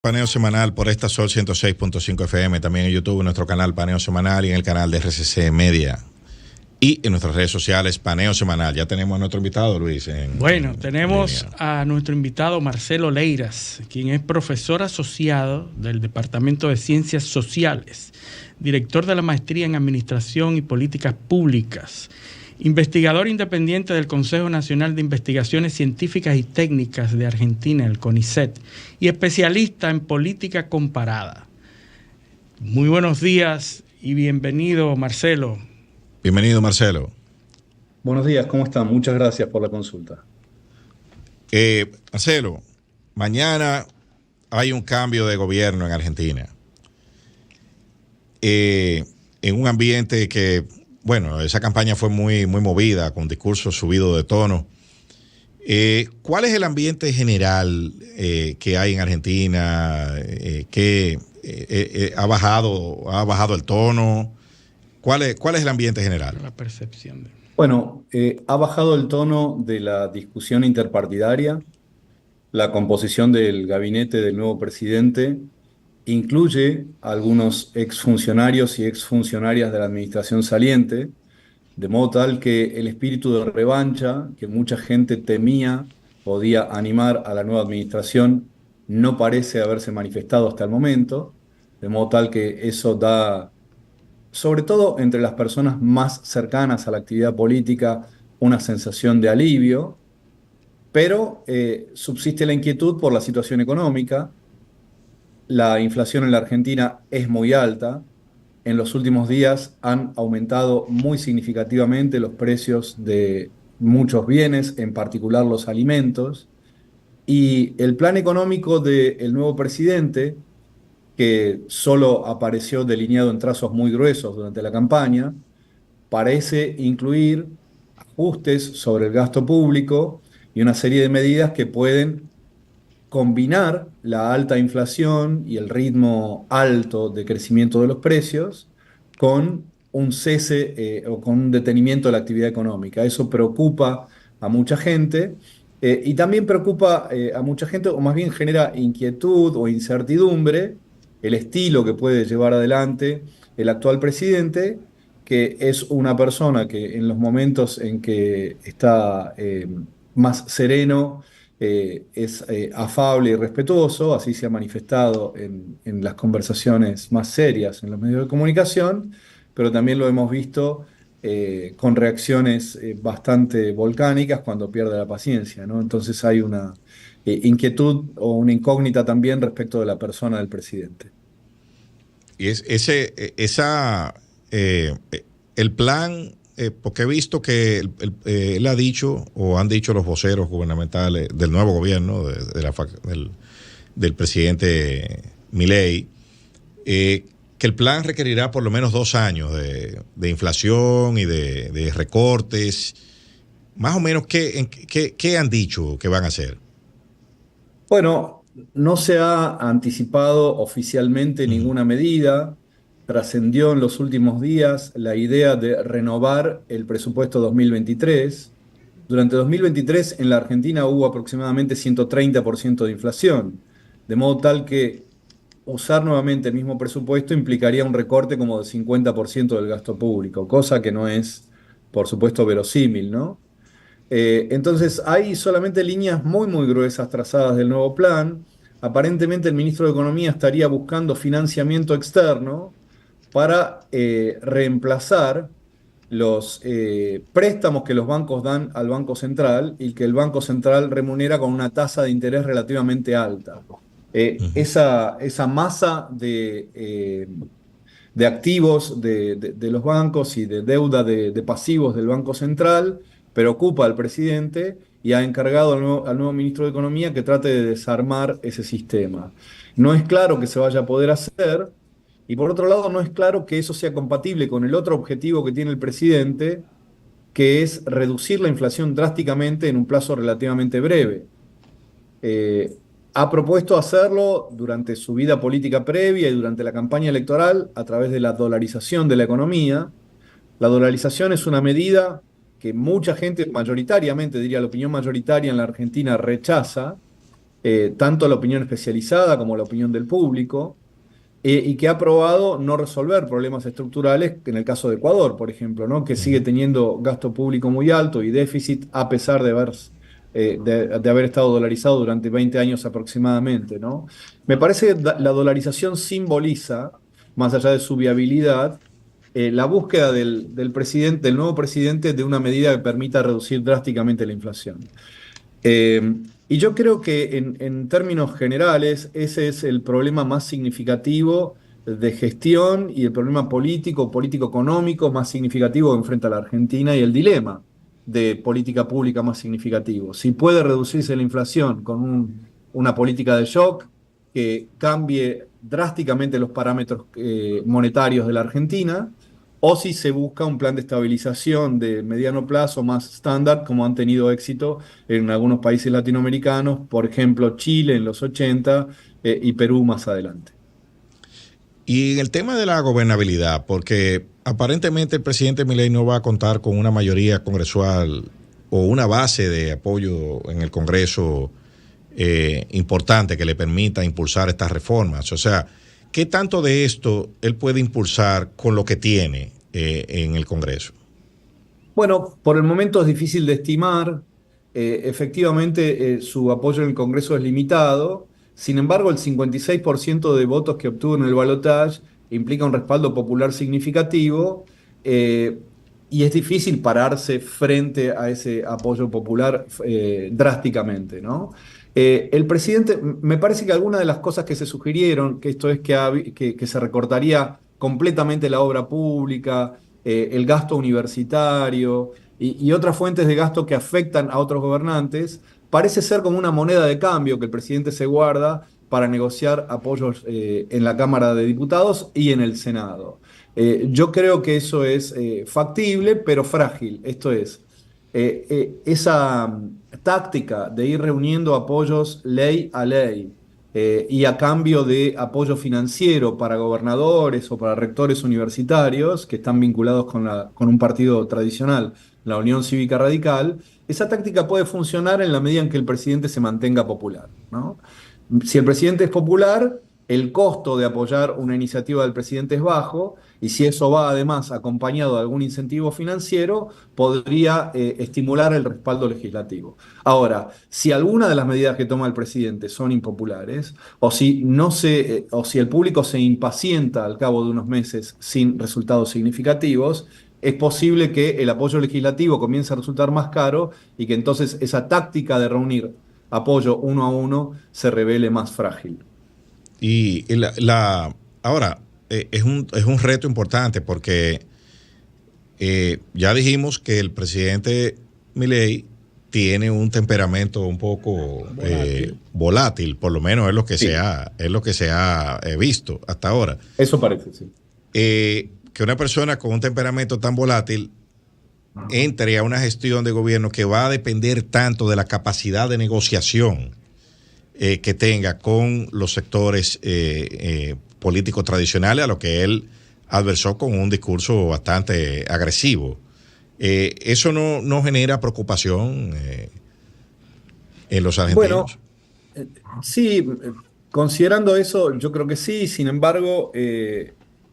Paneo semanal por esta Sol 106.5 FM, también en YouTube, en nuestro canal Paneo Semanal y en el canal de RCC Media. Y en nuestras redes sociales, Paneo Semanal. Ya tenemos a nuestro invitado, Luis. Tenemos a nuestro invitado Marcelo Leiras, quien es profesor asociado del Departamento de Ciencias Sociales, director de la Maestría en Administración y Políticas Públicas, investigador independiente del Consejo Nacional de Investigaciones Científicas y Técnicas de Argentina, el CONICET, y especialista en política comparada. Muy buenos días y bienvenido, Marcelo. Bienvenido, Marcelo. Buenos días, ¿cómo están? Muchas gracias por la consulta. Marcelo, mañana hay un cambio de gobierno en Argentina. En un ambiente que, bueno, esa campaña fue muy movida, con discursos subidos de tono. ¿Cuál es el ambiente general que hay en Argentina? ¿Que ha bajado el tono? ¿Cuál es el ambiente general? La percepción. Bueno, ha bajado el tono de la discusión interpartidaria. La composición del gabinete del nuevo presidente incluye a algunos exfuncionarios y exfuncionarias de la administración saliente, de modo tal que el espíritu de revancha que mucha gente temía podía animar a la nueva administración no parece haberse manifestado hasta el momento, de modo tal que eso da, sobre todo entre las personas más cercanas a la actividad política, una sensación de alivio, pero subsiste la inquietud por la situación económica. La inflación en la Argentina es muy alta. En los últimos días han aumentado muy significativamente los precios de muchos bienes, en particular los alimentos, y el plan económico del nuevo presidente, que solo apareció delineado en trazos muy gruesos durante la campaña, parece incluir ajustes sobre el gasto público y una serie de medidas que pueden combinar la alta inflación y el ritmo alto de crecimiento de los precios con un cese o con un detenimiento de la actividad económica. Eso preocupa a mucha gente y también preocupa a mucha gente, o más bien genera inquietud o incertidumbre, el estilo que puede llevar adelante el actual presidente, que es una persona que en los momentos en que está más sereno, es afable y respetuoso, así se ha manifestado en las conversaciones más serias en los medios de comunicación, pero también lo hemos visto con reacciones bastante volcánicas cuando pierde la paciencia, ¿no? Entonces hay una inquietud o una incógnita también respecto de la persona del presidente. Y el plan, porque he visto que él ha dicho, o han dicho los voceros gubernamentales del nuevo gobierno, del presidente Milei, que el plan requerirá por lo menos 2 años de inflación y de recortes. Más o menos, ¿qué han dicho que van a hacer? Bueno, no se ha anticipado oficialmente ninguna medida. Trascendió en los últimos días la idea de renovar el presupuesto 2023. Durante 2023 en la Argentina hubo aproximadamente 130% de inflación, de modo tal que usar nuevamente el mismo presupuesto implicaría un recorte como de 50% del gasto público, cosa que no es, por supuesto, verosímil, ¿no? Entonces hay solamente líneas muy gruesas trazadas del nuevo plan. Aparentemente el ministro de Economía estaría buscando financiamiento externo para reemplazar los préstamos que los bancos dan al Banco Central y que el Banco Central remunera con una tasa de interés relativamente alta. Esa masa de activos de los bancos y de deuda de pasivos del Banco Central preocupa al presidente y ha encargado al nuevo ministro de Economía que trate de desarmar ese sistema. No es claro que se vaya a poder hacer, y por otro lado no es claro que eso sea compatible con el otro objetivo que tiene el presidente, que es reducir la inflación drásticamente en un plazo relativamente breve. Ha propuesto hacerlo durante su vida política previa y durante la campaña electoral a través de la dolarización de la economía. La dolarización es una medida que mucha gente, mayoritariamente, diría la opinión mayoritaria en la Argentina, rechaza, tanto la opinión especializada como la opinión del público, y que ha probado no resolver problemas estructurales, en el caso de Ecuador, por ejemplo, ¿no? Que sigue teniendo gasto público muy alto y déficit a pesar de haber estado dolarizado durante 20 años aproximadamente, ¿no? Me parece que la dolarización simboliza, más allá de su viabilidad, la búsqueda del nuevo presidente de una medida que permita reducir drásticamente la inflación. Y yo creo que en términos generales ese es el problema más significativo de gestión y el problema político-económico más significativo que enfrenta la Argentina y el dilema de política pública más significativo. Si puede reducirse la inflación con una política de shock que cambie drásticamente los parámetros monetarios de la Argentina, o si se busca un plan de estabilización de mediano plazo más estándar, como han tenido éxito en algunos países latinoamericanos, por ejemplo Chile en los 80 y Perú más adelante. Y en el tema de la gobernabilidad, porque aparentemente el presidente Milei no va a contar con una mayoría congresual o una base de apoyo en el Congreso importante que le permita impulsar estas reformas. O sea, ¿qué tanto de esto él puede impulsar con lo que tiene en el Congreso? Bueno, por el momento es difícil de estimar. Efectivamente, su apoyo en el Congreso es limitado. Sin embargo, el 56% de votos que obtuvo en el balotaje implica un respaldo popular significativo, y es difícil pararse frente a ese apoyo popular drásticamente, ¿no? El presidente, me parece que algunas de las cosas que se sugirieron, que esto es que se recortaría completamente la obra pública, el gasto universitario y otras fuentes de gasto que afectan a otros gobernantes, parece ser como una moneda de cambio que el presidente se guarda para negociar apoyos en la Cámara de Diputados y en el Senado. Yo creo que eso es factible, pero frágil. Esto es, esa táctica de ir reuniendo apoyos ley a ley y a cambio de apoyo financiero para gobernadores o para rectores universitarios que están vinculados con un partido tradicional, la Unión Cívica Radical, esa táctica puede funcionar en la medida en que el presidente se mantenga popular, ¿no? Si el presidente es popular, el costo de apoyar una iniciativa del presidente es bajo, y si eso va además acompañado de algún incentivo financiero, podría estimular el respaldo legislativo. Ahora, si alguna de las medidas que toma el presidente son impopulares, o si el público se impacienta al cabo de unos meses sin resultados significativos, es posible que el apoyo legislativo comience a resultar más caro y que entonces esa táctica de reunir apoyo uno a uno se revele más frágil. Y ahora, es un reto importante porque ya dijimos que el presidente Milei tiene un temperamento un poco volátil, por lo menos es lo que sí se ha visto hasta ahora. Eso parece, sí. Que una persona con un temperamento tan volátil entre a una gestión de gobierno que va a depender tanto de la capacidad de negociación que tenga con los sectores políticos tradicionales, a lo que él adversó con un discurso bastante agresivo. ¿Eso no genera preocupación en los argentinos? Bueno, sí, considerando eso, yo creo que sí. Sin embargo,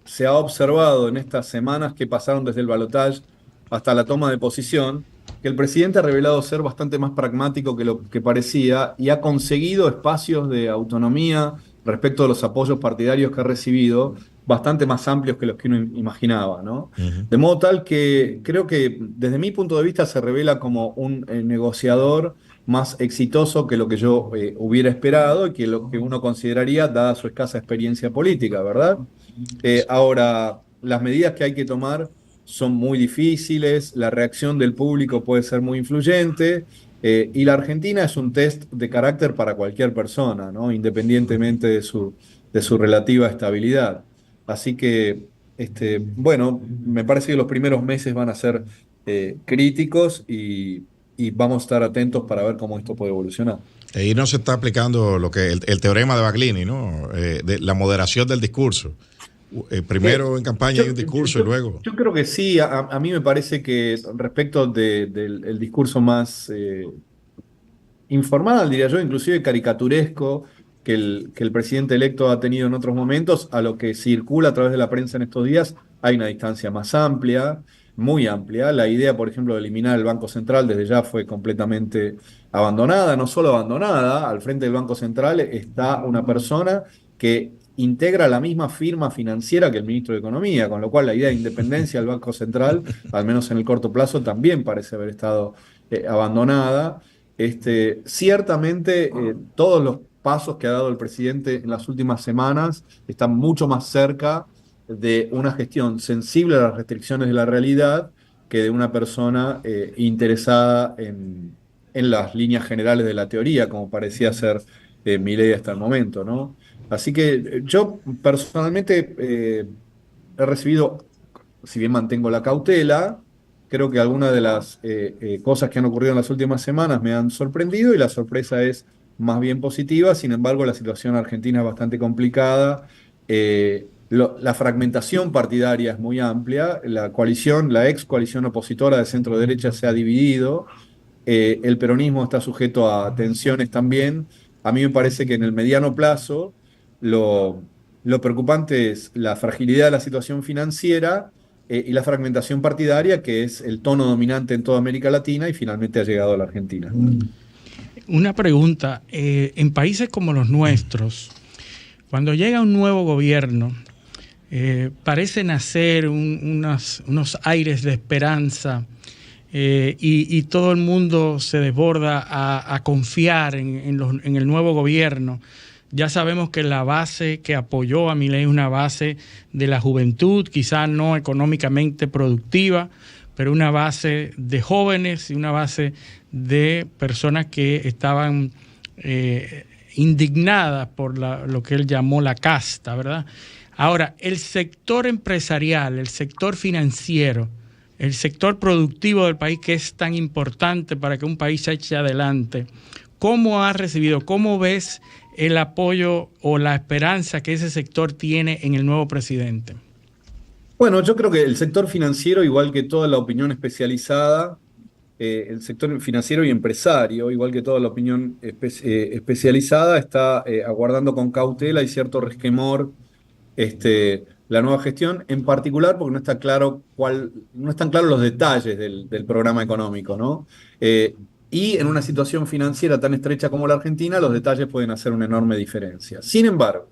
se ha observado en estas semanas que pasaron desde el balotaje hasta la toma de posición, que el presidente ha revelado ser bastante más pragmático que lo que parecía y ha conseguido espacios de autonomía respecto de los apoyos partidarios que ha recibido, bastante más amplios que los que uno imaginaba, ¿no? De modo tal que creo que desde mi punto de vista se revela como un negociador más exitoso que lo que yo hubiera esperado y que lo que uno consideraría dada su escasa experiencia política, ¿verdad? Ahora, las medidas que hay que tomar son muy difíciles, la reacción del público puede ser muy influyente, y la Argentina es un test de carácter para cualquier persona, ¿no? Independientemente de su relativa estabilidad. Así que, bueno, me parece que los primeros meses van a ser críticos y vamos a estar atentos para ver cómo esto puede evolucionar. Ahí no se está aplicando lo que el teorema de Baglini, ¿no? De la moderación del discurso. Primero en campaña hay un discurso y luego. Yo creo que sí. A mí me parece que respecto del discurso más informal, diría yo, inclusive caricaturesco, que el presidente electo ha tenido en otros momentos, a lo que circula a través de la prensa en estos días, hay una distancia más amplia, muy amplia. La idea, por ejemplo, de eliminar el Banco Central desde ya fue completamente abandonada, no solo abandonada, al frente del Banco Central está una persona que integra la misma firma financiera que el ministro de Economía, con lo cual la idea de independencia del Banco Central, al menos en el corto plazo, también parece haber estado abandonada. Ciertamente, todos los pasos que ha dado el presidente en las últimas semanas están mucho más cerca de una gestión sensible a las restricciones de la realidad que de una persona interesada en las líneas generales de la teoría, como parecía ser Milei hasta el momento, ¿no? Así que yo personalmente he recibido, si bien mantengo la cautela, creo que algunas de las cosas que han ocurrido en las últimas semanas me han sorprendido y la sorpresa es más bien positiva. Sin embargo, la situación argentina es bastante complicada. La fragmentación partidaria es muy amplia. La coalición, la ex coalición opositora de centro derecha se ha dividido. El peronismo está sujeto a tensiones también. A mí me parece que en el mediano plazo lo, lo preocupante es la fragilidad de la situación financiera y la fragmentación partidaria, que es el tono dominante en toda América Latina y finalmente ha llegado a la Argentina. Una pregunta, en países como los nuestros, cuando llega un nuevo gobierno, parece nacer unos aires de esperanza y todo el mundo se desborda a confiar en el nuevo gobierno. Ya sabemos que la base que apoyó a Milei es una base de la juventud, quizás no económicamente productiva, pero una base de jóvenes y una base de personas que estaban indignadas por lo que él llamó la casta, ¿verdad? Ahora, el sector empresarial, el sector financiero, el sector productivo del país, que es tan importante para que un país se eche adelante, ¿cómo has recibido, cómo ves el apoyo o la esperanza que ese sector tiene en el nuevo presidente? Bueno, yo creo que el sector financiero, igual que toda la opinión especializada, el sector financiero y empresario, igual que toda la opinión especializada, está aguardando con cautela y cierto resquemor la nueva gestión, en particular porque no está claro no están claros los detalles del programa económico, ¿no? Y en una situación financiera tan estrecha como la Argentina, los detalles pueden hacer una enorme diferencia. Sin embargo,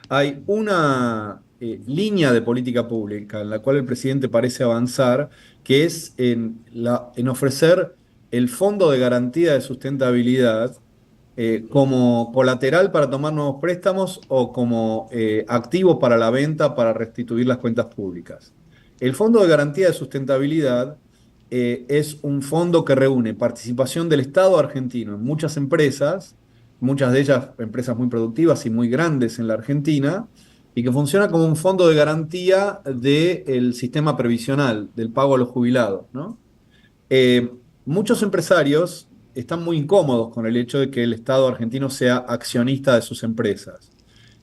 hay una línea de política pública en la cual el presidente parece avanzar, que es en ofrecer el Fondo de Garantía de Sustentabilidad como colateral para tomar nuevos préstamos o como activo para la venta para restituir las cuentas públicas. El Fondo de Garantía de Sustentabilidad es un fondo que reúne participación del Estado argentino en muchas empresas, muchas de ellas empresas muy productivas y muy grandes en la Argentina, y que funciona como un fondo de garantía del sistema previsional, del pago a los jubilados, ¿no? Muchos empresarios están muy incómodos con el hecho de que el Estado argentino sea accionista de sus empresas.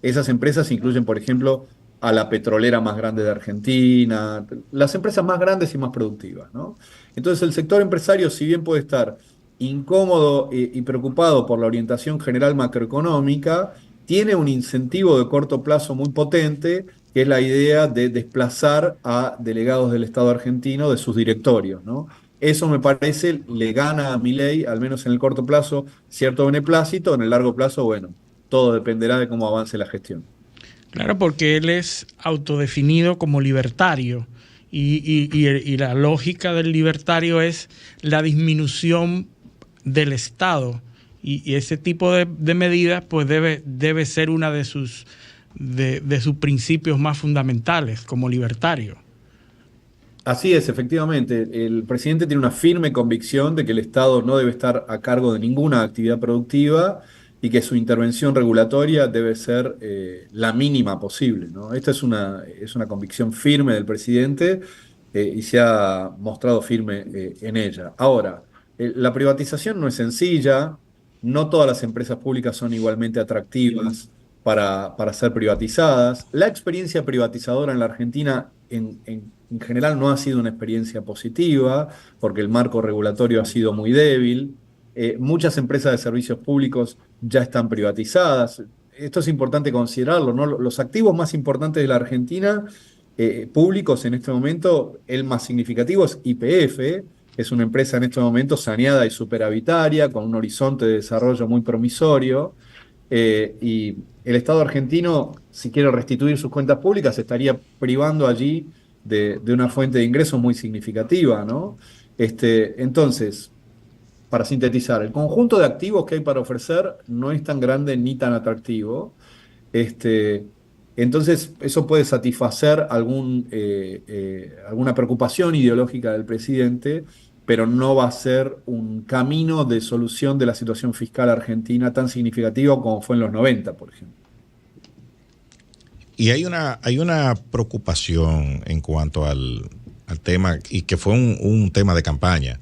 Esas empresas incluyen, por ejemplo, a la petrolera más grande de Argentina, las empresas más grandes y más productivas, ¿no? Entonces el sector empresario, si bien puede estar incómodo y preocupado por la orientación general macroeconómica, tiene un incentivo de corto plazo muy potente, que es la idea de desplazar a delegados del Estado argentino de sus directorios, ¿no? Eso me parece le gana a Milei, al menos en el corto plazo, cierto beneplácito. En el largo plazo, bueno, todo dependerá de cómo avance la gestión. Claro, porque él es autodefinido como libertario y la lógica del libertario es la disminución del Estado y ese tipo de medidas pues debe ser una de sus principios más fundamentales como libertario. Así es, efectivamente. El presidente tiene una firme convicción de que el Estado no debe estar a cargo de ninguna actividad productiva y que su intervención regulatoria debe ser la mínima posible, ¿no? Esta es una convicción firme del presidente y se ha mostrado firme en ella. Ahora, la privatización no es sencilla, no todas las empresas públicas son igualmente atractivas para ser privatizadas. La experiencia privatizadora en la Argentina en general no ha sido una experiencia positiva, porque el marco regulatorio ha sido muy débil. Muchas empresas de servicios públicos ya están privatizadas. Esto es importante considerarlo, ¿no? Los activos más importantes de la Argentina, públicos en este momento, el más significativo es YPF, es una empresa en este momento saneada y superavitaria, con un horizonte de desarrollo muy promisorio. Y el Estado argentino, si quiere restituir sus cuentas públicas, se estaría privando allí de una fuente de ingresos muy significativa, ¿no? Entonces, para sintetizar, el conjunto de activos que hay para ofrecer no es tan grande ni tan atractivo. Este, entonces, eso puede satisfacer alguna preocupación ideológica del presidente, pero no va a ser un camino de solución de la situación fiscal argentina tan significativo como fue en los 90, por ejemplo. Y hay una preocupación en cuanto al tema, y que fue un tema de campaña,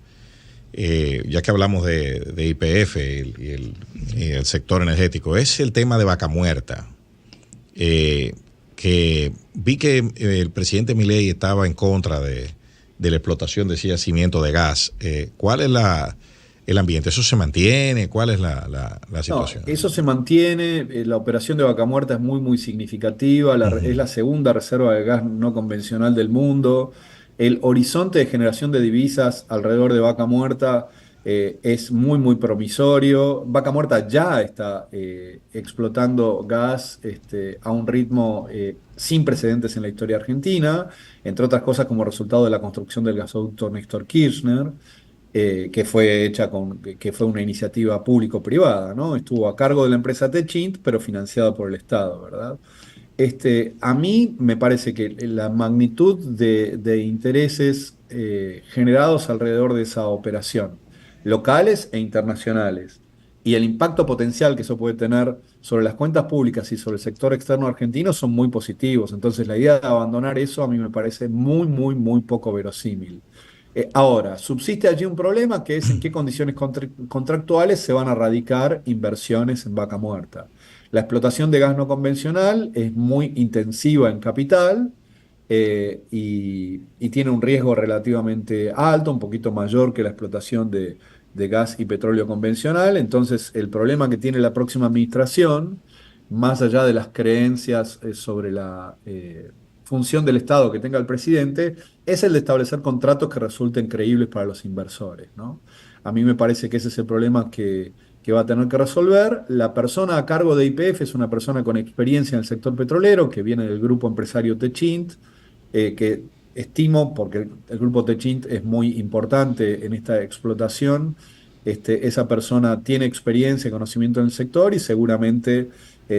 ya que hablamos de YPF y el sector energético, es el tema de Vaca Muerta. Que vi que el presidente Milei estaba en contra de la explotación de ese yacimiento de gas. ¿Cuál es el ambiente? ¿Eso se mantiene? ¿Cuál es la situación? No, eso se mantiene. La operación de Vaca Muerta es muy, muy significativa. Es la segunda reserva de gas no convencional del mundo. El horizonte de generación de divisas alrededor de Vaca Muerta es muy, muy promisorio. Vaca Muerta ya está explotando gas a un ritmo sin precedentes en la historia argentina, entre otras cosas como resultado de la construcción del gasoducto Néstor Kirchner, que fue una iniciativa público-privada, ¿no? Estuvo a cargo de la empresa Techint, pero financiada por el Estado, ¿verdad? A mí me parece que la magnitud de intereses generados alrededor de esa operación, locales e internacionales, y el impacto potencial que eso puede tener sobre las cuentas públicas y sobre el sector externo argentino son muy positivos. Entonces, la idea de abandonar eso a mí me parece muy, muy, muy poco verosímil. Ahora, subsiste allí un problema que es en qué condiciones contractuales se van a radicar inversiones en Vaca Muerta. La explotación de gas no convencional es muy intensiva en capital y tiene un riesgo relativamente alto, un poquito mayor que la explotación de gas y petróleo convencional. Entonces, el problema que tiene la próxima administración, más allá de las creencias sobre la función del Estado que tenga el presidente, es el de establecer contratos que resulten creíbles para los inversores, ¿no? A mí me parece que ese es el problema que va a tener que resolver. La persona a cargo de YPF es una persona con experiencia en el sector petrolero, que viene del grupo empresario Techint, que estimo, porque el grupo Techint es muy importante en esta explotación. Esa persona tiene experiencia y conocimiento en el sector y seguramente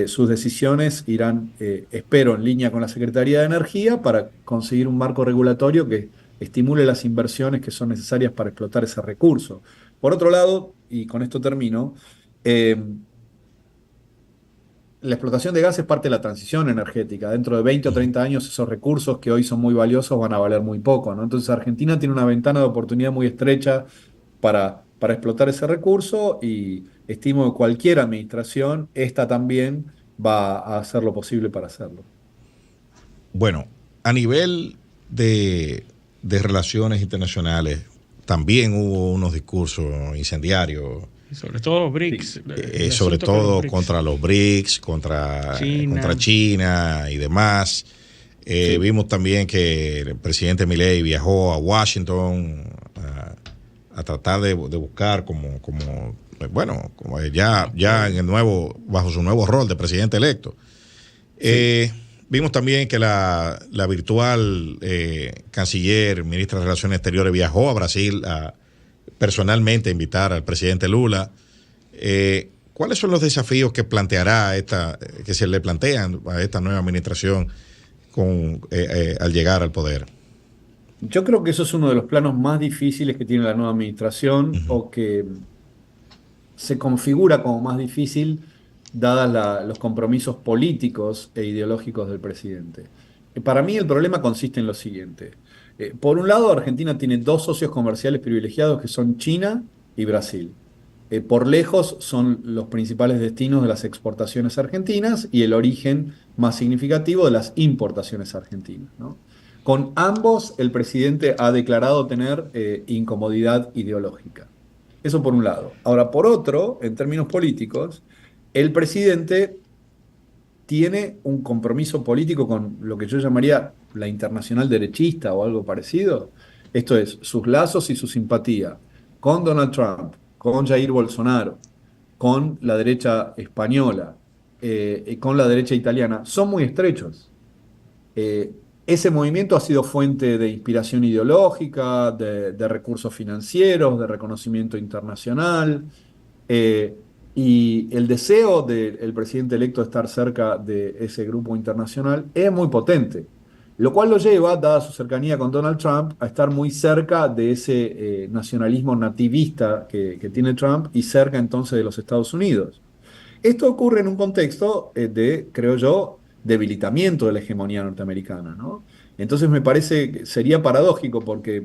sus decisiones irán, espero, en línea con la Secretaría de Energía para conseguir un marco regulatorio que estimule las inversiones que son necesarias para explotar ese recurso. Por otro lado, y con esto termino, la explotación de gas es parte de la transición energética. Dentro de 20 o 30 años esos recursos que hoy son muy valiosos van a valer muy poco, ¿no? Entonces Argentina tiene una ventana de oportunidad muy estrecha para explotar ese recurso y estimo que cualquier administración, esta también, va a hacer lo posible para hacerlo. Bueno, a nivel de relaciones internacionales, también hubo unos discursos incendiarios. Sobre todo los BRICS. Sí. Sobre todo contra los BRICS, contra China y demás. Sí. Vimos también que el presidente Milei viajó a Washington a tratar de buscar como ya en el bajo su nuevo rol de presidente electo. Sí. Vimos también que la virtual canciller, ministra de Relaciones Exteriores, viajó a Brasil personalmente a invitar al presidente Lula. ¿Cuáles son los desafíos que que se le plantean a esta nueva administración al llegar al poder? Yo creo que eso es uno de los planos más difíciles que tiene la nueva administración, o que se configura como más difícil dadas los compromisos políticos e ideológicos del presidente. Para mí el problema consiste en lo siguiente. Por un lado, Argentina tiene dos socios comerciales privilegiados que son China y Brasil. Por lejos son los principales destinos de las exportaciones argentinas y el origen más significativo de las importaciones argentinas, ¿no? Con ambos el presidente ha declarado tener incomodidad ideológica. Eso por un lado. Ahora, por otro, en términos políticos, el presidente tiene un compromiso político con lo que yo llamaría la internacional derechista o algo parecido. Esto es, sus lazos y su simpatía con Donald Trump, con Jair Bolsonaro, con la derecha española, y con la derecha italiana, son muy estrechos. Eh, Ese movimiento ha sido fuente de inspiración ideológica, de recursos financieros, de reconocimiento internacional. eh, y el deseo del presidente electo de estar cerca de ese grupo internacional es muy potente, lo cual lo lleva, dada su cercanía con Donald Trump, a estar muy cerca de ese nacionalismo nativista que tiene Trump y cerca entonces de los Estados Unidos. Esto ocurre en un contexto de, creo yo, debilitamiento de la hegemonía norteamericana, ¿no? Entonces me parece que sería paradójico porque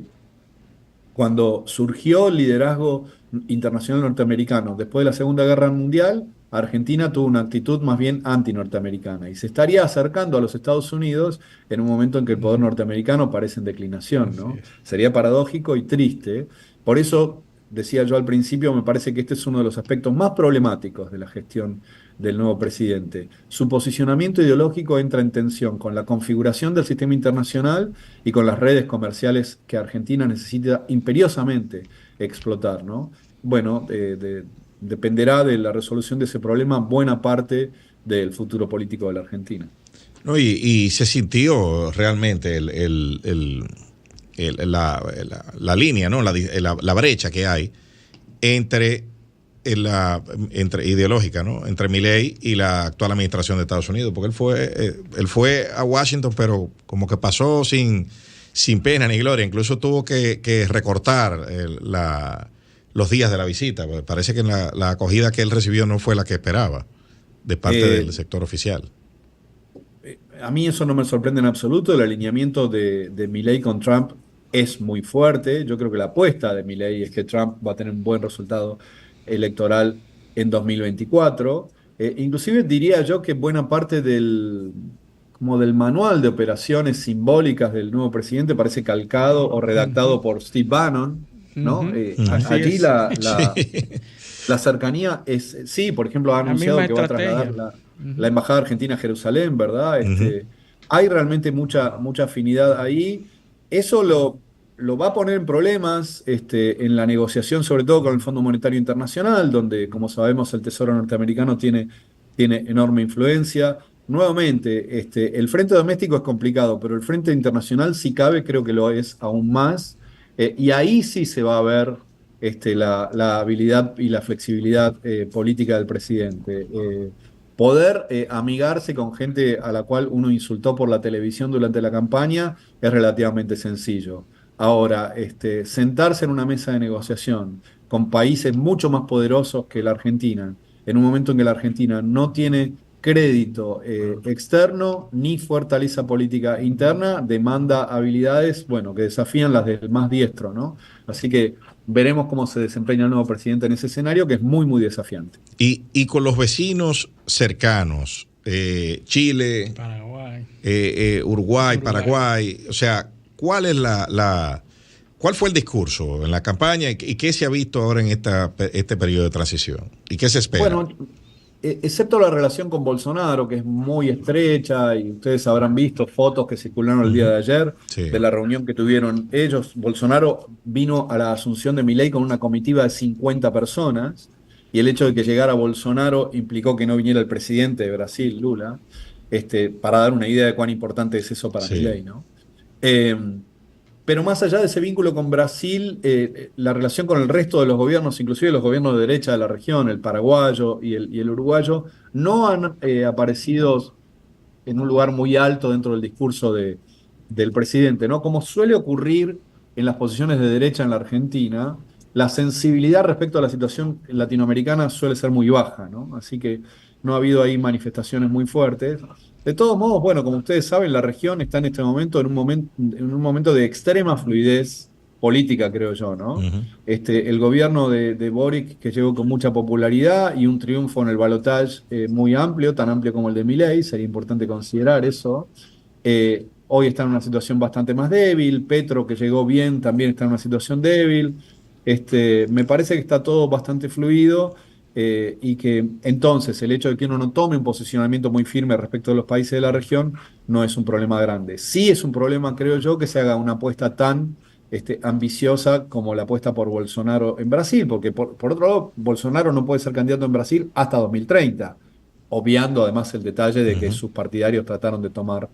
cuando surgió el liderazgo internacional norteamericano después de la Segunda Guerra Mundial, Argentina tuvo una actitud más bien anti-norteamericana y se estaría acercando a los Estados Unidos en un momento en que el poder norteamericano parece en declinación, Así ¿no? es. Sería paradójico y triste. Por eso, decía yo al principio, me parece que este es uno de los aspectos más problemáticos de la gestión del nuevo presidente. Su posicionamiento ideológico entra en tensión con la configuración del sistema internacional y con las redes comerciales que Argentina necesita imperiosamente explotar, ¿no? Bueno, dependerá de la resolución de ese problema buena parte del futuro político de la Argentina. No, y se sintió realmente la línea, ¿no? La brecha que hay entre entre ideológica, ¿no? Entre Milei y la actual administración de Estados Unidos, porque él fue a Washington, pero como que pasó sin pena ni gloria, incluso tuvo que recortar los días de la visita. Parece que la acogida que él recibió no fue la que esperaba de parte del sector oficial. A mí eso no me sorprende en absoluto. El alineamiento de Milei con Trump es muy fuerte. Yo creo que la apuesta de Milei es que Trump va a tener un buen resultado electoral en 2024. Inclusive diría yo que buena parte como del manual de operaciones simbólicas del nuevo presidente parece calcado o redactado por Steve Bannon, ¿no? Así Allí es. la cercanía es, sí, por ejemplo, ha La misma anunciado que va a estrategia. trasladar la Embajada Argentina a Jerusalén, ¿verdad? Hay realmente mucha afinidad ahí. Eso lo va a poner en problemas en la negociación, sobre todo con el Fondo Monetario Internacional, donde, como sabemos, el Tesoro norteamericano tiene enorme influencia. Nuevamente, el frente doméstico es complicado, pero el frente internacional, si cabe, creo que lo es aún más. Y ahí sí se va a ver la habilidad y la flexibilidad política del presidente. Poder amigarse con gente a la cual uno insultó por la televisión durante la campaña es relativamente sencillo. Ahora, sentarse en una mesa de negociación con países mucho más poderosos que la Argentina, en un momento en que la Argentina no tiene crédito externo ni fortaleza política interna, demanda habilidades, bueno, que desafían las del más diestro, ¿no? Así que veremos cómo se desempeña el nuevo presidente en ese escenario, que es muy, muy desafiante. Y con los vecinos cercanos, Chile, Paraguay. Uruguay, Paraguay, o sea, ¿cuál es cuál fue el discurso en la campaña y qué se ha visto ahora en este periodo de transición? ¿Y qué se espera? Bueno, excepto la relación con Bolsonaro, que es muy estrecha, y ustedes habrán visto fotos que circularon el día de ayer Sí. de la reunión que tuvieron ellos. Bolsonaro vino a la asunción de Milei con una comitiva de 50 personas, y el hecho de que llegara Bolsonaro implicó que no viniera el presidente de Brasil, Lula, para dar una idea de cuán importante es eso para Sí. Milei, ¿no? Eh, pero más allá de ese vínculo con Brasil, la relación con el resto de los gobiernos, inclusive los gobiernos de derecha de la región, el paraguayo y el uruguayo, no han aparecido en un lugar muy alto dentro del discurso del presidente, ¿no? Como suele ocurrir en las posiciones de derecha en la Argentina, la sensibilidad respecto a la situación latinoamericana suele ser muy baja, ¿no? Así que no ha habido ahí manifestaciones muy fuertes. De todos modos, bueno, como ustedes saben, la región está en este momento en un momento de extrema fluidez política, creo yo, ¿no? El gobierno de Boric, que llegó con mucha popularidad y un triunfo en el balotaje muy amplio, tan amplio como el de Milei, sería importante considerar eso. Hoy está en una situación bastante más débil. Petro, que llegó bien, también está en una situación débil. Me parece que está todo bastante fluido y que entonces el hecho de que uno no tome un posicionamiento muy firme respecto de los países de la región no es un problema grande. Sí es un problema, creo yo, que se haga una apuesta tan ambiciosa como la apuesta por Bolsonaro en Brasil, porque por otro lado, Bolsonaro no puede ser candidato en Brasil hasta 2030, obviando además el detalle de que Ujú. sus partidarios trataron de tomar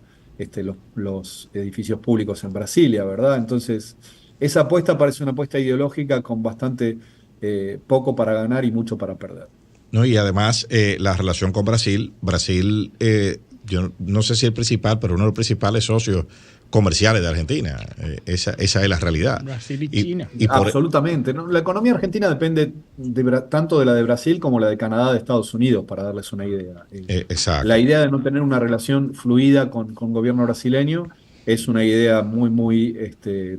los edificios públicos en Brasilia, ¿verdad? Entonces, esa apuesta parece una apuesta ideológica con bastante poco para ganar y mucho para perder. ¿No? Y además la relación con Brasil, yo no sé si el principal, pero uno de los principales socios comerciales de Argentina. Esa es la realidad. Brasil y China. Y por, Absolutamente, ¿no? La economía argentina depende tanto de la de Brasil como la de Canadá, de Estados Unidos, para darles una idea. La exacto. idea de no tener una relación fluida con gobierno brasileño es una idea muy, muy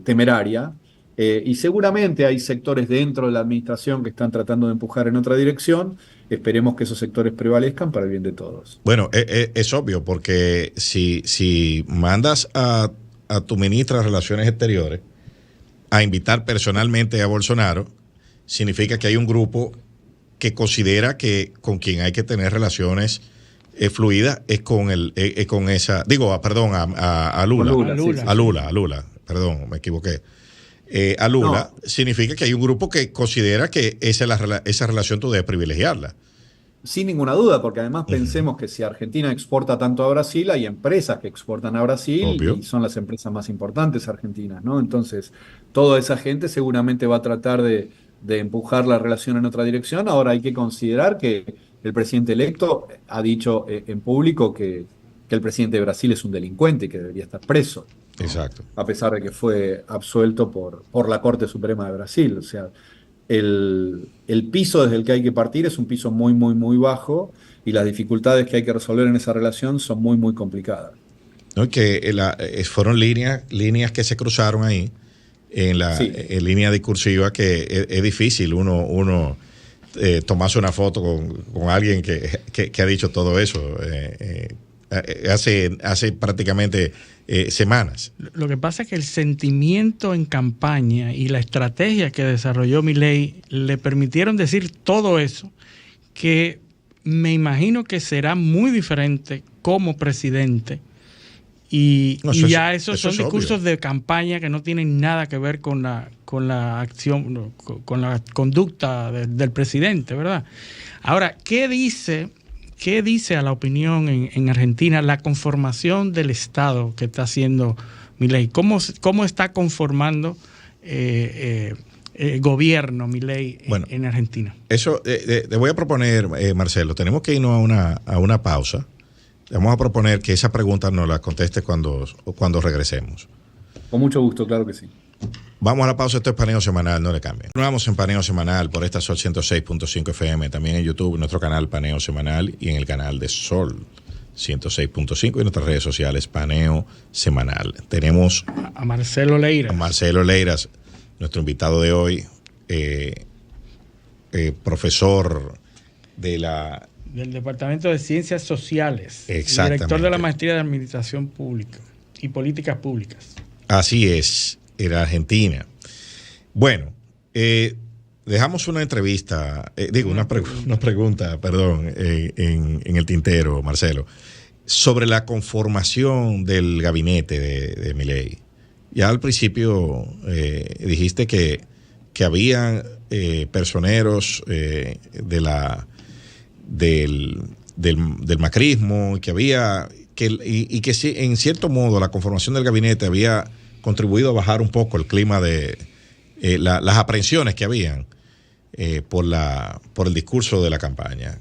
temeraria. Y seguramente hay sectores dentro de la administración que están tratando de empujar en otra dirección. Esperemos que esos sectores prevalezcan para el bien de todos. Bueno, es obvio, porque si mandas a tu ministra de Relaciones Exteriores a invitar personalmente a Bolsonaro, significa que hay un grupo que considera que con quien hay que tener relaciones fluidas es con esa, digo, perdón, a Lula. Con Lula, sí, sí. A Lula, perdón, me equivoqué. A Lula, No, significa que hay un grupo que considera que esa relación tú debes privilegiarla. sin ninguna duda, porque además Uh -huh. pensemos que si Argentina exporta tanto a Brasil, hay empresas que exportan a Brasil Obvio. y son las empresas más importantes argentinas, ¿no? Entonces, toda esa gente seguramente va a tratar de empujar la relación en otra dirección. Ahora hay que considerar que el presidente electo ha dicho en público que el presidente de Brasil es un delincuente y que debería estar preso, ¿no? Exacto. A pesar de que fue absuelto por la Corte Suprema de Brasil. O sea, el piso desde el que hay que partir es un piso muy, muy, muy bajo y las dificultades que hay que resolver en esa relación son muy, muy complicadas. ¿No? Que fueron líneas que se cruzaron ahí Sí, en línea discursiva, que es difícil uno tomarse una foto con alguien que ha dicho todo eso hace prácticamente semanas. Lo que pasa es que el sentimiento en campaña y la estrategia que desarrolló Milei le permitieron decir todo eso, que me imagino que será muy diferente como presidente. Y ya esos son discursos de campaña que no tienen nada que ver con la acción, con la conducta del presidente, ¿verdad? Ahora, ¿qué dice a la opinión en Argentina la conformación del Estado que está haciendo Milei? ¿Cómo está conformando el gobierno Milei en Argentina? Eso le voy a proponer, Marcelo, tenemos que irnos a una pausa. Vamos a proponer que esa pregunta nos la conteste cuando regresemos. con mucho gusto, claro que sí. Vamos a la pausa, esto es Paneo Semanal, no le cambien. Continuamos en Paneo Semanal por esta Sol 106.5 FM, también en YouTube, en nuestro canal Paneo Semanal y en el canal de Sol 106.5 y en nuestras redes sociales Paneo Semanal. Tenemos a Marcelo Leiras. Marcelo Leiras, nuestro invitado de hoy, profesor del Departamento de Ciencias Sociales, director de la Maestría de Administración Pública y Políticas Públicas. Así es, en Argentina. Bueno, dejamos una entrevista, una pregunta, perdón, en el tintero, Marcelo, sobre la conformación del gabinete de Milei. Ya al principio dijiste que habían personeros del macrismo, y que sí, en cierto modo la conformación del gabinete había contribuido a bajar un poco el clima de las aprensiones que habían por el discurso de la campaña.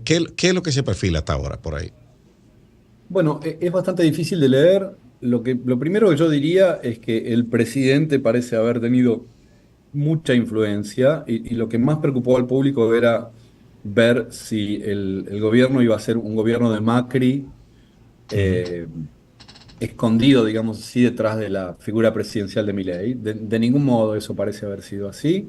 ¿Qué es lo que se perfila hasta ahora por ahí? Bueno, es bastante difícil de leer. Lo primero que yo diría es que el presidente parece haber tenido mucha influencia y lo que más preocupó al público era ver si el gobierno iba a ser un gobierno de Macri escondido, digamos así, detrás de la figura presidencial de Milei. De ningún modo eso parece haber sido así.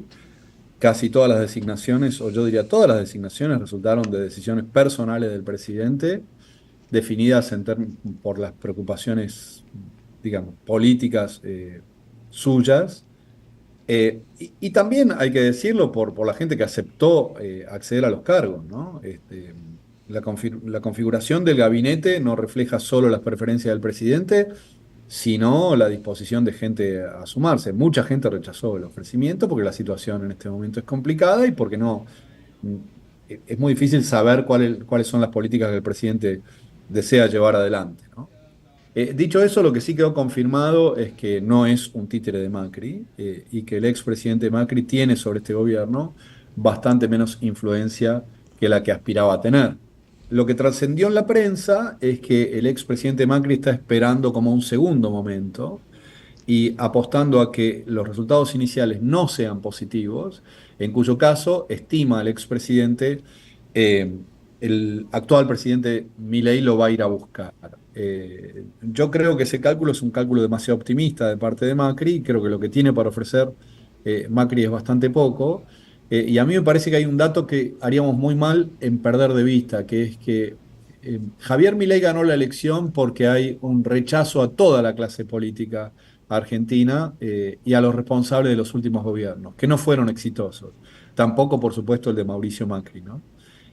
Casi todas las designaciones, o yo diría todas las designaciones, resultaron de decisiones personales del presidente, definidas por las preocupaciones, digamos, políticas suyas. Y también hay que decirlo por la gente que aceptó acceder a los cargos, ¿no? La configuración del gabinete no refleja solo las preferencias del presidente, sino la disposición de gente a sumarse. Mucha gente rechazó el ofrecimiento porque la situación en este momento es complicada y porque no, mm, es muy difícil saber cuáles son las políticas que el presidente desea llevar adelante, ¿no? Dicho eso, lo que sí quedó confirmado es que no es un títere de Macri y que el expresidente Macri tiene sobre este gobierno bastante menos influencia que la que aspiraba a tener. Lo que trascendió en la prensa es que el expresidente Macri está esperando como un segundo momento y apostando a que los resultados iniciales no sean positivos, en cuyo caso estima el expresidente, eh, el actual presidente Milei lo va a ir a buscar. Yo creo que ese cálculo es un cálculo demasiado optimista de parte de Macri, creo que lo que tiene para ofrecer Macri es bastante poco, y a mí me parece que hay un dato que haríamos muy mal en perder de vista, que es que Javier Milei ganó la elección porque hay un rechazo a toda la clase política argentina y a los responsables de los últimos gobiernos, que no fueron exitosos. Tampoco, por supuesto, el de Mauricio Macri, ¿no?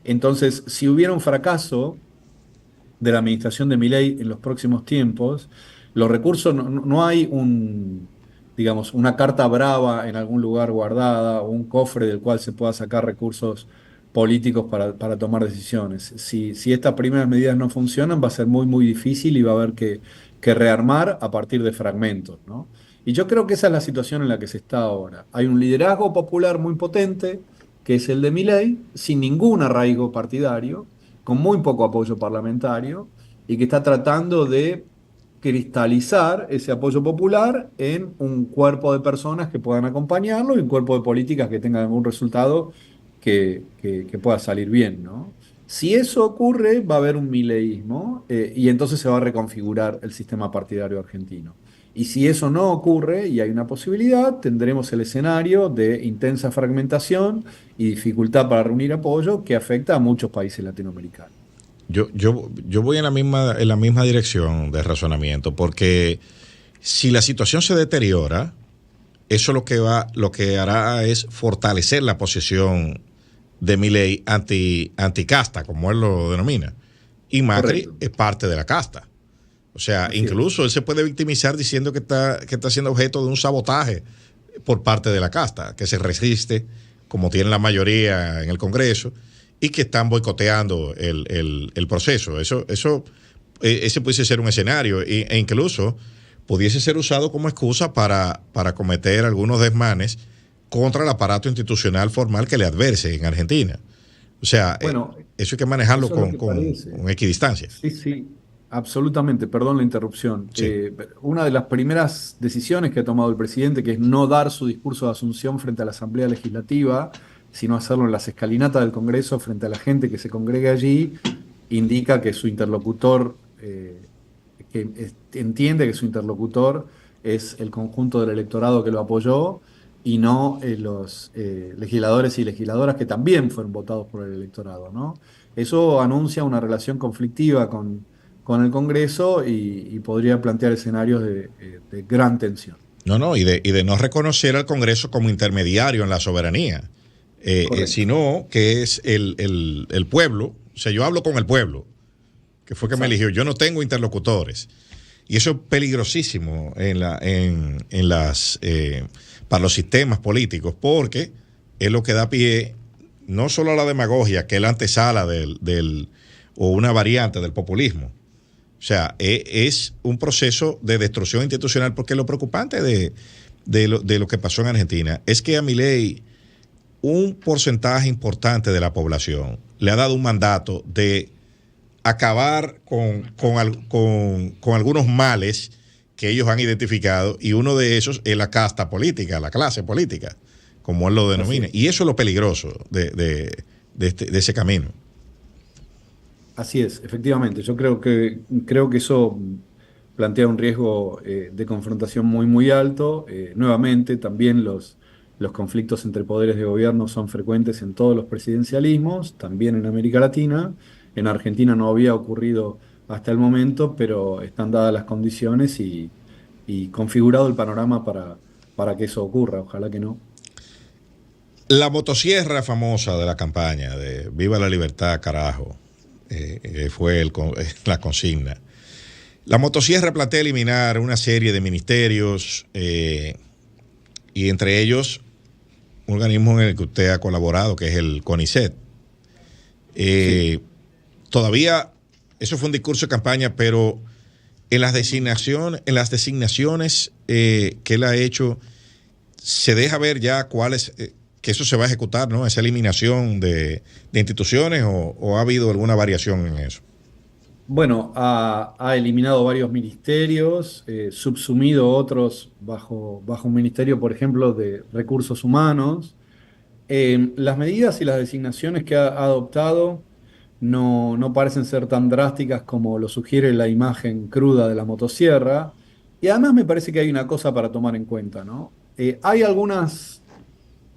Entonces, si hubiera un fracaso de la administración de Milei en los próximos tiempos, los recursos, no hay digamos, una carta brava en algún lugar guardada o un cofre del cual se pueda sacar recursos políticos para tomar decisiones. Si estas primeras medidas no funcionan, va a ser muy, muy difícil y va a haber que rearmar a partir de fragmentos, ¿no? Y yo creo que esa es la situación en la que se está ahora. Hay un liderazgo popular muy potente, que es el de Milei, sin ningún arraigo partidario, con muy poco apoyo parlamentario, y que está tratando de cristalizar ese apoyo popular en un cuerpo de personas que puedan acompañarlo y un cuerpo de políticas que tengan algún resultado que pueda salir bien, ¿no? Si eso ocurre, va a haber un mileísmo y entonces se va a reconfigurar el sistema partidario argentino. Y si eso no ocurre y hay una posibilidad, tendremos el escenario de intensa fragmentación y dificultad para reunir apoyo que afecta a muchos países latinoamericanos. Yo voy en la misma dirección de razonamiento, porque si la situación se deteriora, eso lo que hará es fortalecer la posición de Milei anticasta, como él lo denomina. Y Macri Correcto. es parte de la casta. O sea, Así incluso él se puede victimizar diciendo que está siendo objeto de un sabotaje por parte de la casta, que se resiste, como tiene la mayoría en el Congreso, y que están boicoteando el proceso. Ese pudiese ser un escenario e incluso pudiese ser usado como excusa para cometer algunos desmanes contra el aparato institucional formal que le adverse en Argentina. O sea, Bueno, eso hay que manejarlo eso es lo que parece. con equidistancia. Sí, sí, absolutamente, perdón la interrupción. Sí. Una de las primeras decisiones que ha tomado el presidente, que es no dar su discurso de asunción frente a la Asamblea Legislativa, sino hacerlo en las escalinatas del Congreso frente a la gente que se congregue allí, indica que su interlocutor, entiende que su interlocutor es el conjunto del electorado que lo apoyó y no los legisladores y legisladoras que también fueron votados por el electorado, ¿no? Eso anuncia una relación conflictiva con el Congreso y podría plantear escenarios de gran tensión. No, no, y de no reconocer al Congreso como intermediario en la soberanía, Correcto. sino que es el pueblo. O sea, yo hablo con el pueblo, que fue que me Exacto. eligió. Yo no tengo interlocutores. Y eso es peligrosísimo para los sistemas políticos, porque es lo que da pie no solo a la demagogia, que es la antesala o una variante del populismo. O sea, es un proceso de destrucción institucional, porque lo preocupante de lo que pasó en Argentina es que a Milei un porcentaje importante de la población le ha dado un mandato de acabar con algunos males que ellos han identificado, y uno de esos es la casta política, la clase política, como él lo denomina. Y eso es lo peligroso de ese camino. Así es, efectivamente. Yo creo que eso plantea un riesgo de confrontación muy, muy alto. Nuevamente, también los conflictos entre poderes de gobierno son frecuentes en todos los presidencialismos, también en América Latina. En Argentina no había ocurrido hasta el momento, pero están dadas las condiciones y configurado el panorama para que eso ocurra, ojalá que no. La motosierra famosa de la campaña de Viva la Libertad, carajo, fue la consigna. La motosierra plantea eliminar una serie de ministerios y entre ellos un organismo en el que usted ha colaborado, que es el CONICET. Sí. Todavía, eso fue un discurso de campaña, pero en las designaciones que él ha hecho, se deja ver ya cuáles, que eso se va a ejecutar, ¿no? Esa eliminación de instituciones, o ha habido alguna variación en eso. Bueno, ha eliminado varios ministerios, subsumido otros bajo un ministerio, por ejemplo, de recursos humanos. Las medidas y las designaciones que ha adoptado no parecen ser tan drásticas como lo sugiere la imagen cruda de la motosierra. Y además me parece que hay una cosa para tomar en cuenta, ¿no? Hay algunas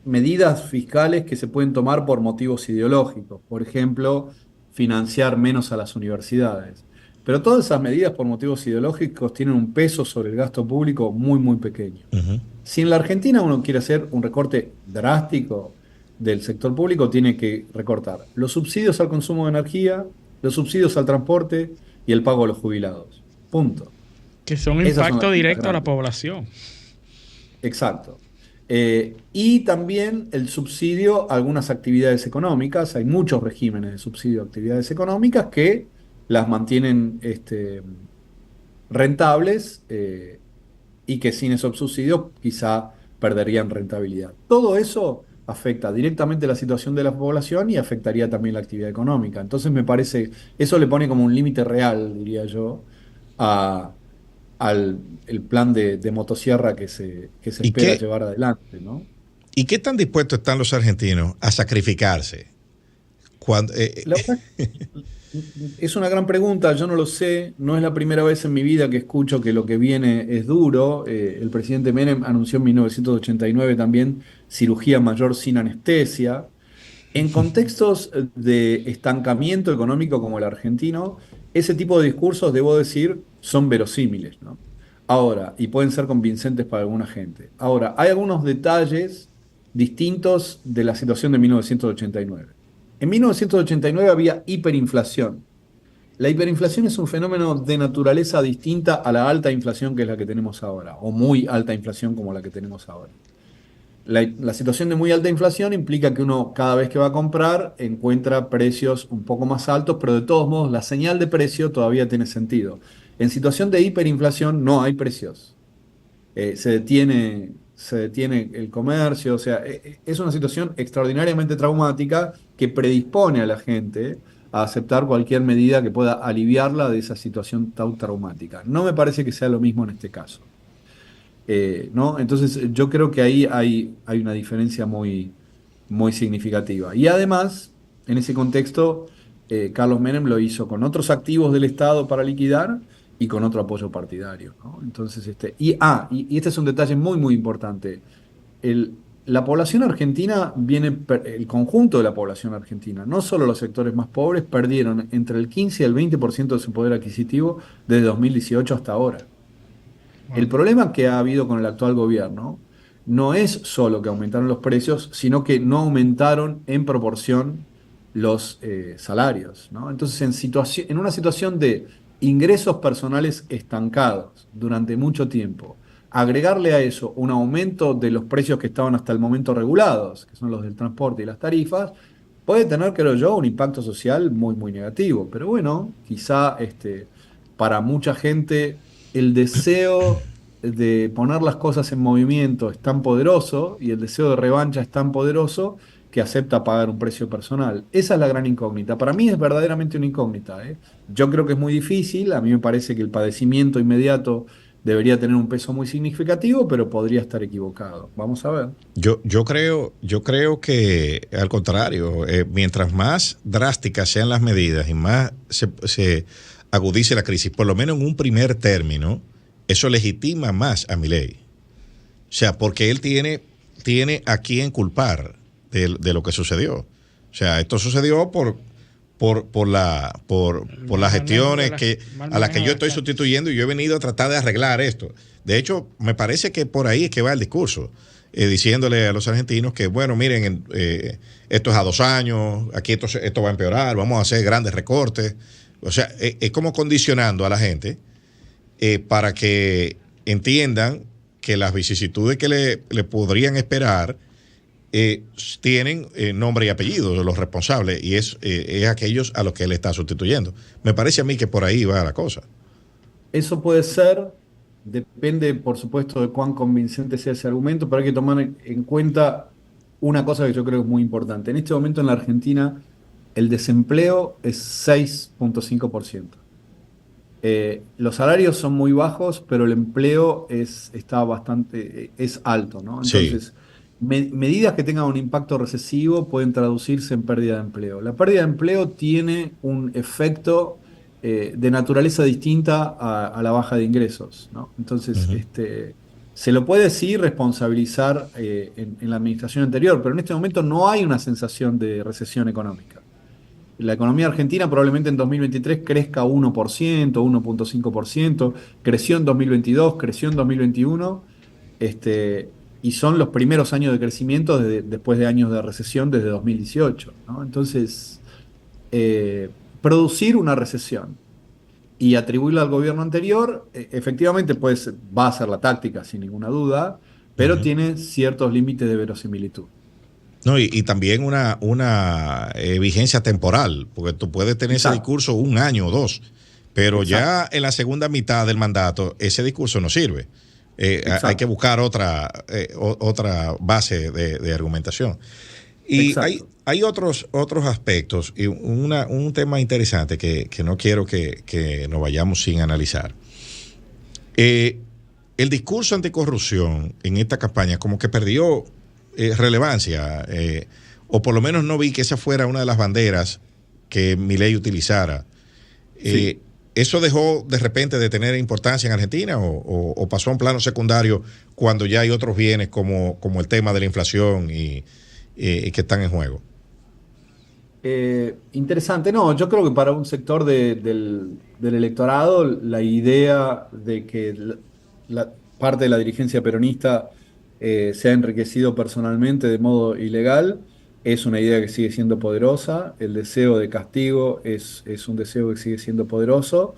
medidas fiscales que se pueden tomar por motivos ideológicos. Por ejemplo, financiar menos a las universidades. Pero todas esas medidas por motivos ideológicos tienen un peso sobre el gasto público muy, muy pequeño. Uh-huh. Si en la Argentina uno quiere hacer un recorte drástico del sector público, tiene que recortar los subsidios al consumo de energía, los subsidios al transporte y el pago a los jubilados. Punto. Que son impacto directo a la población. Exacto. Y también el subsidio a algunas actividades económicas. Hay muchos regímenes de subsidio a actividades económicas que las mantienen rentables y que sin esos subsidios quizá perderían rentabilidad. Todo eso afecta directamente la situación de la población y afectaría también la actividad económica. Entonces me parece, eso le pone como un límite real, diría yo, al plan de motosierra que se espera llevar adelante, ¿no? ¿Y qué tan dispuestos están los argentinos a sacrificarse? La verdad, es una gran pregunta, yo no lo sé, no es la primera vez en mi vida que escucho que lo que viene es duro. El presidente Menem anunció en 1989 también cirugía mayor sin anestesia. En contextos de estancamiento económico como el argentino, ese tipo de discursos, debo decir, son verosímiles, ¿no? Ahora, y pueden ser convincentes para alguna gente. Ahora, hay algunos detalles distintos de la situación de 1989. En 1989 había hiperinflación. La hiperinflación es un fenómeno de naturaleza distinta a la alta inflación que es la que tenemos ahora, o muy alta inflación como la que tenemos ahora. La situación de muy alta inflación implica que uno cada vez que va a comprar encuentra precios un poco más altos, pero de todos modos la señal de precio todavía tiene sentido. En situación de hiperinflación no hay precios. Se detiene el comercio, o sea, es una situación extraordinariamente traumática que predispone a la gente a aceptar cualquier medida que pueda aliviarla de esa situación tan traumática. No me parece que sea lo mismo en este caso. ¿No? Entonces yo creo que ahí hay una diferencia muy, muy significativa. Y además, en ese contexto, Carlos Menem lo hizo con otros activos del Estado para liquidar y con otro apoyo partidario, ¿no? Entonces, y este es un detalle muy, muy importante. La población argentina el conjunto de la población argentina, no solo los sectores más pobres, perdieron entre el 15 y el 20% de su poder adquisitivo desde 2018 hasta ahora. El problema que ha habido con el actual gobierno no es solo que aumentaron los precios, sino que no aumentaron en proporción los salarios, ¿no? Entonces, en una situación de ingresos personales estancados durante mucho tiempo, agregarle a eso un aumento de los precios que estaban hasta el momento regulados, que son los del transporte y las tarifas, puede tener, creo yo, un impacto social muy, muy negativo. Pero bueno, quizá para mucha gente el deseo de poner las cosas en movimiento es tan poderoso y el deseo de revancha es tan poderoso que acepta pagar un precio personal. Esa es la gran incógnita. Para mí es verdaderamente una incógnita, ¿eh? Yo creo que es muy difícil. A mí me parece que el padecimiento inmediato debería tener un peso muy significativo, pero podría estar equivocado. Vamos a ver. Yo creo que al contrario, mientras más drásticas sean las medidas y más se agudice la crisis, por lo menos en un primer término, eso legitima más a Milei. O sea, porque él tiene a quién culpar de lo que sucedió. O sea, esto sucedió por las gestiones a las que yo estoy sustituyendo, y yo he venido a tratar de arreglar esto. De hecho, me parece que por ahí es que va el discurso, diciéndole a los argentinos que, bueno, miren, esto es a 2 años, aquí esto va a empeorar, vamos a hacer grandes recortes. O sea, es como condicionando a la gente para que entiendan que las vicisitudes que le podrían esperar tienen nombre y apellido de los responsables, y es aquellos a los que él está sustituyendo. Me parece a mí que por ahí va la cosa. Eso puede ser, depende por supuesto de cuán convincente sea ese argumento, pero hay que tomar en cuenta una cosa que yo creo que es muy importante. En este momento en la Argentina el desempleo es 6.5%. Los salarios son muy bajos, pero el empleo es alto, ¿no? Entonces, sí. Medidas que tengan un impacto recesivo pueden traducirse en pérdida de empleo. La pérdida de empleo tiene un efecto de naturaleza distinta a la baja de ingresos, ¿no? Entonces, se lo puede sí responsabilizar en la administración anterior, pero en este momento no hay una sensación de recesión económica. La economía argentina probablemente en 2023 crezca 1%, 1.5%, creció en 2022, creció en 2021, y son los primeros años de crecimiento después de años de recesión desde 2018, ¿no? Entonces, producir una recesión y atribuirla al gobierno anterior, efectivamente va a ser la táctica, sin ninguna duda, pero tiene ciertos límites de verosimilitud. No, y también una vigencia temporal, porque tú puedes tener ese discurso 1 año o 2, pero ya en la segunda mitad del mandato ese discurso no sirve. Hay que buscar otra base de argumentación. Y hay otros aspectos, y un tema interesante que no quiero que nos vayamos sin analizar. El discurso anticorrupción en esta campaña como que perdió relevancia, o por lo menos no vi que esa fuera una de las banderas que Milei utilizara. Sí. ¿Eso dejó de repente de tener importancia en Argentina o pasó a un plano secundario cuando ya hay otros bienes como el tema de la inflación y que están en juego? Interesante. No, yo creo que para un sector del electorado la idea de que la parte de la dirigencia peronista se ha enriquecido personalmente de modo ilegal es una idea que sigue siendo poderosa. El deseo de castigo es un deseo que sigue siendo poderoso.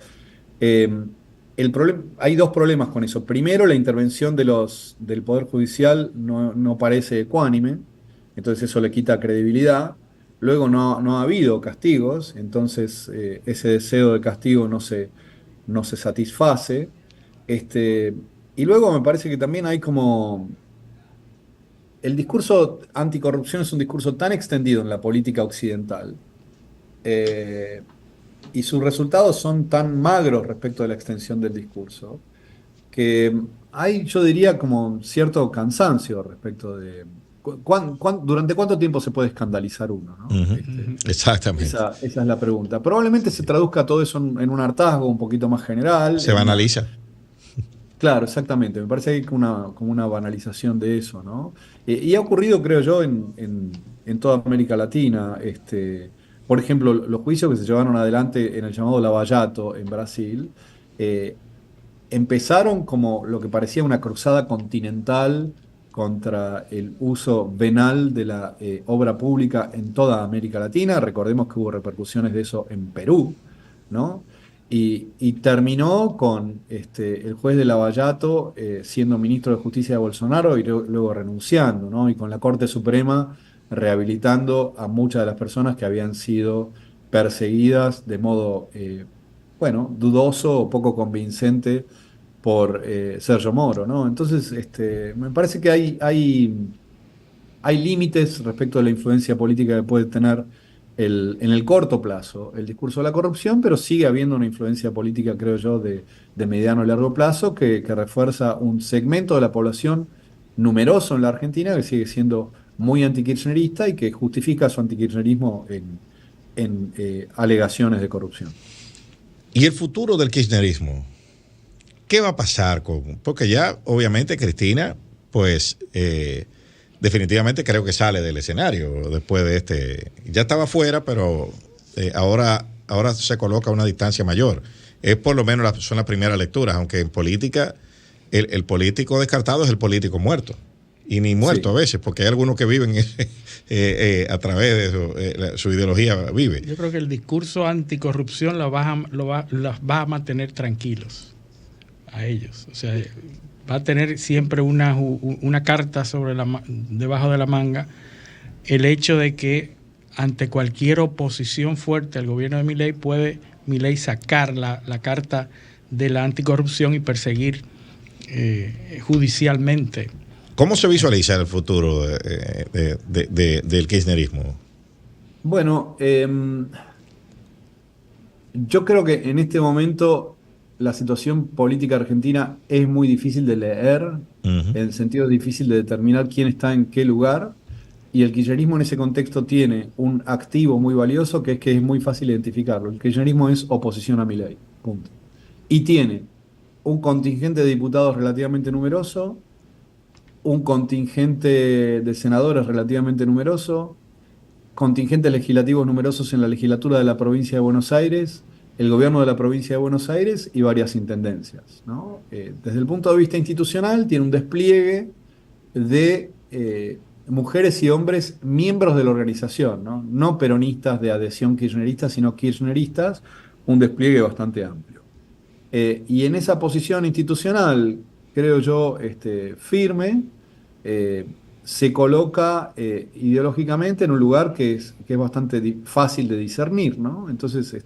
Hay 2 problemas con eso. Primero, la intervención del Poder Judicial no parece ecuánime, entonces eso le quita credibilidad. Luego no ha habido castigos, entonces ese deseo de castigo no se satisface. Y luego me parece que también hay como... El discurso anticorrupción es un discurso tan extendido en la política occidental y sus resultados son tan magros respecto de la extensión del discurso que hay, yo diría, como cierto cansancio respecto de durante cuánto tiempo se puede escandalizar uno, ¿no? Exactamente. Esa es la pregunta. Probablemente se traduzca todo eso en un hartazgo un poquito más general. Se banaliza. Claro, exactamente. Me parece que hay como una banalización de eso, ¿no? Y ha ocurrido, creo yo, en toda América Latina. Por ejemplo, los juicios que se llevaron adelante en el llamado Lava Jato en Brasil empezaron como lo que parecía una cruzada continental contra el uso venal de la obra pública en toda América Latina. Recordemos que hubo repercusiones de eso en Perú, ¿no? Y terminó con el juez de Lava Jato siendo ministro de Justicia de Bolsonaro y luego renunciando, ¿no? Y con la Corte Suprema rehabilitando a muchas de las personas que habían sido perseguidas de modo, dudoso o poco convincente por Sergio Moro, ¿no? Entonces, me parece que hay límites respecto a la influencia política que puede tener en el corto plazo el discurso de la corrupción, pero sigue habiendo una influencia política, creo yo, de mediano y largo plazo que refuerza un segmento de la población numeroso en la Argentina que sigue siendo muy antikirchnerista y que justifica su antikirchnerismo en alegaciones de corrupción. ¿Y el futuro del kirchnerismo? ¿Qué va a pasar porque ya obviamente Cristina pues definitivamente creo que sale del escenario después de ya estaba fuera, pero ahora se coloca a una distancia mayor. Es por lo menos son las primeras lecturas, aunque en política el político descartado es el político muerto. Y ni muerto, sí, a veces, porque hay algunos que viven a través de eso, su ideología vive. Yo creo que el discurso anticorrupción los va a mantener tranquilos a ellos. O sea, va a tener siempre una carta debajo de la manga, el hecho de que ante cualquier oposición fuerte al gobierno de Milei puede Milei sacar la carta de la anticorrupción y perseguir judicialmente. ¿Cómo se visualiza el futuro del kirchnerismo? Bueno, yo creo que en este momento la situación política argentina es muy difícil de leer, en el sentido es difícil de determinar quién está en qué lugar, y el kirchnerismo en ese contexto tiene un activo muy valioso que es muy fácil identificarlo. El kirchnerismo es oposición a Milei, punto. Y tiene un contingente de diputados relativamente numeroso, un contingente de senadores relativamente numeroso, contingentes legislativos numerosos en la legislatura de la provincia de Buenos Aires, el gobierno de la provincia de Buenos Aires y varias intendencias, ¿no? Desde el punto de vista institucional tiene un despliegue de mujeres y hombres miembros de la organización, ¿no? No peronistas de adhesión kirchnerista, sino kirchneristas, un despliegue bastante amplio. Y en esa posición institucional, creo yo, firme, se coloca ideológicamente en un lugar que es bastante fácil de discernir, ¿no? Entonces,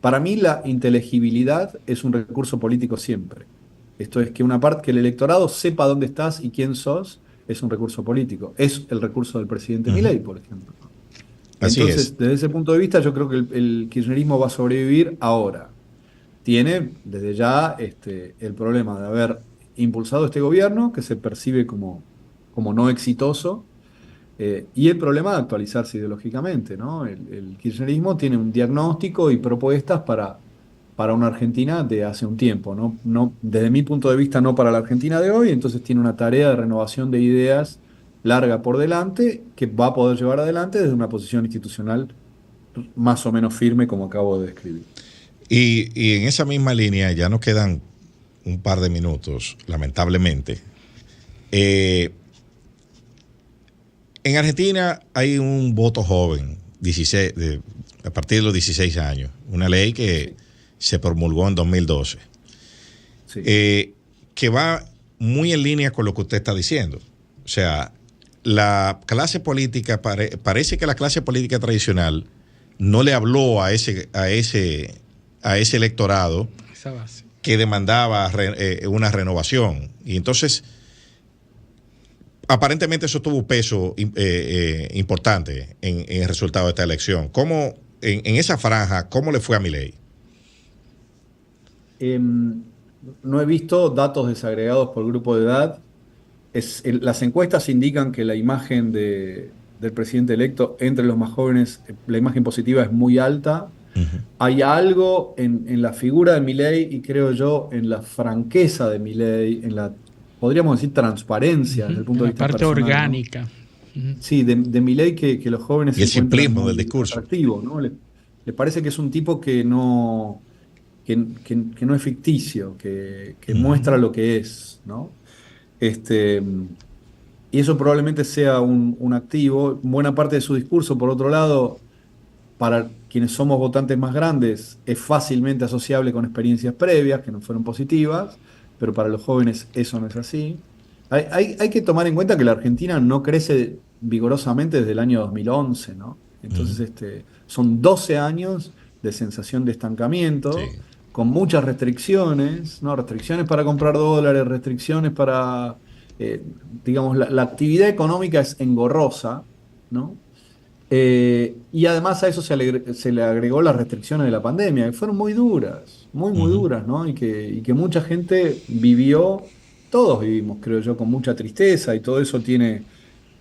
para mí la inteligibilidad es un recurso político siempre. Esto es que que el electorado sepa dónde estás y quién sos, es un recurso político. Es el recurso del presidente Milei, por ejemplo. Entonces, desde ese punto de vista, yo creo que el kirchnerismo va a sobrevivir ahora. Tiene desde ya el problema de haber impulsado este gobierno, que se percibe como no exitoso, y el problema de actualizarse ideológicamente, ¿no? El kirchnerismo tiene un diagnóstico y propuestas para una Argentina de hace un tiempo, ¿no? Desde mi punto de vista, no para la Argentina de hoy, entonces tiene una tarea de renovación de ideas larga por delante, que va a poder llevar adelante desde una posición institucional más o menos firme, como acabo de describir. Y en esa misma línea, ya nos quedan un par de minutos, lamentablemente. En Argentina hay un voto joven, a partir de los 16 años, una ley que se promulgó en 2012, sí, que va muy en línea con lo que usted está diciendo. O sea, la clase política, parece que la clase política tradicional no le habló a ese electorado que demandaba una renovación. Y entonces, aparentemente eso tuvo un peso importante en el resultado de esta elección. ¿Cómo, en esa franja, cómo le fue a Milei? No he visto datos desagregados por grupo de edad. Las encuestas indican que la imagen del presidente electo entre los más jóvenes, la imagen positiva es muy alta. Hay algo en la figura de Milei y creo yo en la franqueza de Milei, en la, podríamos decir, transparencia desde el punto de vista parte personal, orgánica, ¿no? Sí, de Milei que los jóvenes y el simplismo del discurso atractivo, ¿no? Le parece que es un tipo que no es ficticio, que muestra lo que es, ¿no? Y eso probablemente sea un activo. Buena parte de su discurso, por otro lado, para quienes somos votantes más grandes, es fácilmente asociable con experiencias previas que no fueron positivas, pero para los jóvenes eso no es así. Hay que tomar en cuenta que la Argentina no crece vigorosamente desde el año 2011, ¿no? Entonces son 12 años de sensación de estancamiento, sí, con muchas restricciones, ¿no? Restricciones para comprar dólares, restricciones para, digamos, la actividad económica es engorrosa, ¿no? Y además a eso se le agregó las restricciones de la pandemia, que fueron muy duras, muy duras, ¿no? Y que mucha gente vivió, todos vivimos, creo yo, con mucha tristeza, y todo eso tiene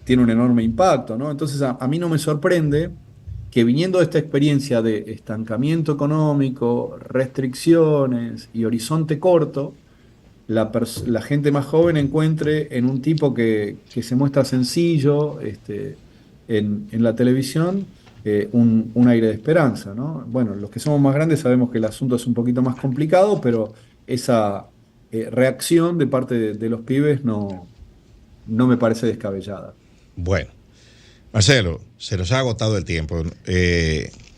un enorme impacto, ¿no? Entonces a mí no me sorprende que, viniendo de esta experiencia de estancamiento económico, restricciones y horizonte corto, la gente más joven encuentre en un tipo que se muestra sencillo, en la televisión, un aire de esperanza, ¿no? Bueno, los que somos más grandes sabemos que el asunto es un poquito más complicado, pero esa reacción de parte de los pibes no me parece descabellada. Bueno, Marcelo, se nos ha agotado el tiempo.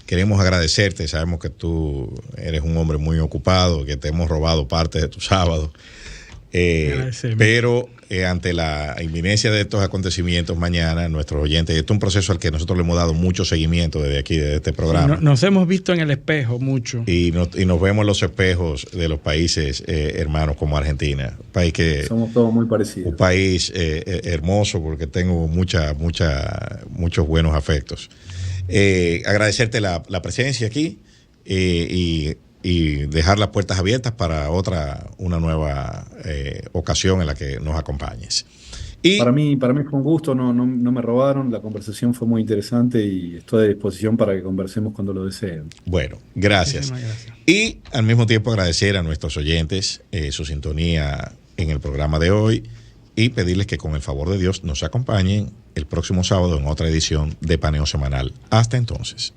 Queremos agradecerte. Sabemos que tú eres un hombre muy ocupado, que te hemos robado parte de tu sábado. Pero ante la inminencia de estos acontecimientos mañana, nuestros oyentes, esto es un proceso al que nosotros le hemos dado mucho seguimiento desde aquí, desde este programa. Nos hemos visto en el espejo mucho. Y nos vemos en los espejos de los países hermanos como Argentina. Un país que somos todos muy parecidos. Un país hermoso, porque tengo muchos buenos afectos. Agradecerte la presencia aquí y dejar las puertas abiertas para una nueva ocasión en la que nos acompañes. Para mí fue un gusto, no me robaron, la conversación fue muy interesante y estoy a disposición para que conversemos cuando lo deseen. Bueno, gracias. Y al mismo tiempo agradecer a nuestros oyentes su sintonía en el programa de hoy y pedirles que con el favor de Dios nos acompañen el próximo sábado en otra edición de Paneo Semanal. Hasta entonces.